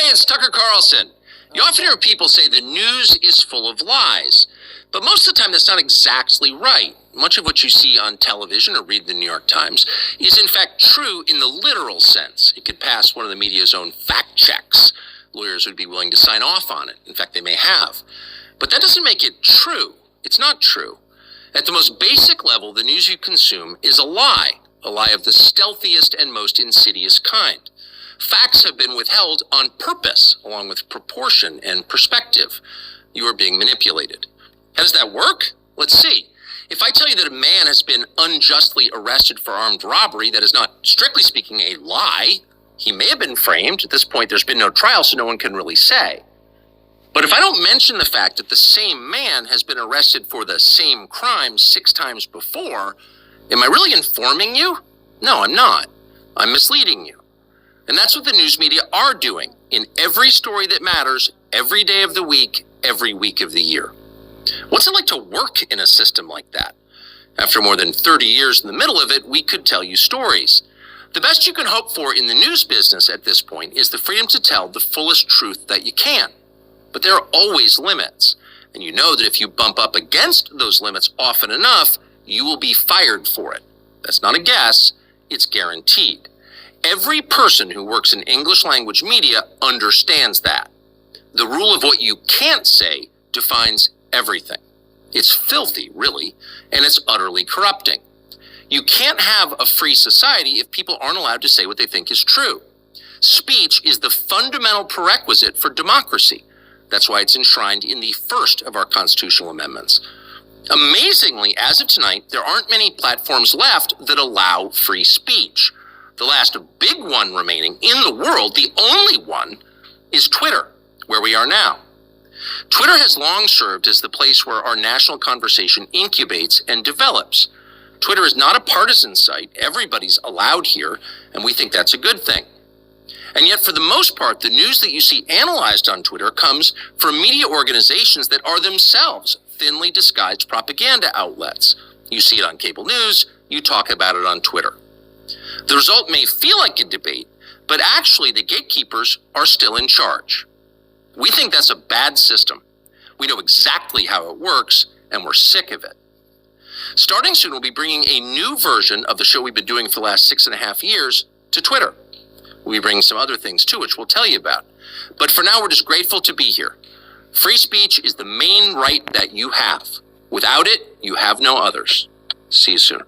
it's Tucker Carlson. You often hear people say the news is full of lies, but most of the time that's not exactly right. Much of what you see on television or read the New York Times is in fact true in the literal sense. It could pass one of the media's own fact checks. Lawyers would be willing to sign off on it. In fact, they may have. But that doesn't make it true. It's not true. At the most basic level, the news you consume is a lie of the stealthiest and most insidious kind. Facts have been withheld on purpose, along with proportion and perspective. You are being manipulated. How does that work? Let's see. If I tell you that a man has been unjustly arrested for armed robbery, that is not, strictly speaking, a lie. He may have been framed. At this point, there's been no trial, so no one can really say. But if I don't mention the fact that the same man has been arrested for the same crime 6 times before, am I really informing you? No, I'm not. I'm misleading you. And that's what the news media are doing in every story that matters, every day of the week, every week of the year. What's it like to work in a system like that? After more than 30 years in the middle of it, we could tell you stories. The best you can hope for in the news business at this point is the freedom to tell the fullest truth that you can. But there are always limits. And you know that if you bump up against those limits often enough, you will be fired for it. That's not a guess, it's guaranteed. Every person who works in English language media understands that. The rule of what you can't say defines everything. It's filthy, really, and it's utterly corrupting. You can't have a free society if people aren't allowed to say what they think is true. Speech is the fundamental prerequisite for democracy. That's why it's enshrined in the first of our constitutional amendments. Amazingly, as of tonight, there aren't many platforms left that allow free speech. The last big one remaining in the world, the only one, is Twitter, where we are now. Twitter has long served as the place where our national conversation incubates and develops. Twitter is not a partisan site. Everybody's allowed here, and we think that's a good thing. And yet, for the most part, the news that you see analyzed on Twitter comes from media organizations that are themselves thinly disguised propaganda outlets. You see it on cable news, you talk about it on Twitter. The result may feel like a debate, but actually the gatekeepers are still in charge. We think that's a bad system. We know exactly how it works, and we're sick of it. Starting soon, we'll be bringing a new version of the show we've been doing for the last 6.5 years to Twitter. We'll be bringing some other things too, which we'll tell you about. But for now, we're just grateful to be here. Free speech is the main right that you have. Without it, you have no others. See you soon.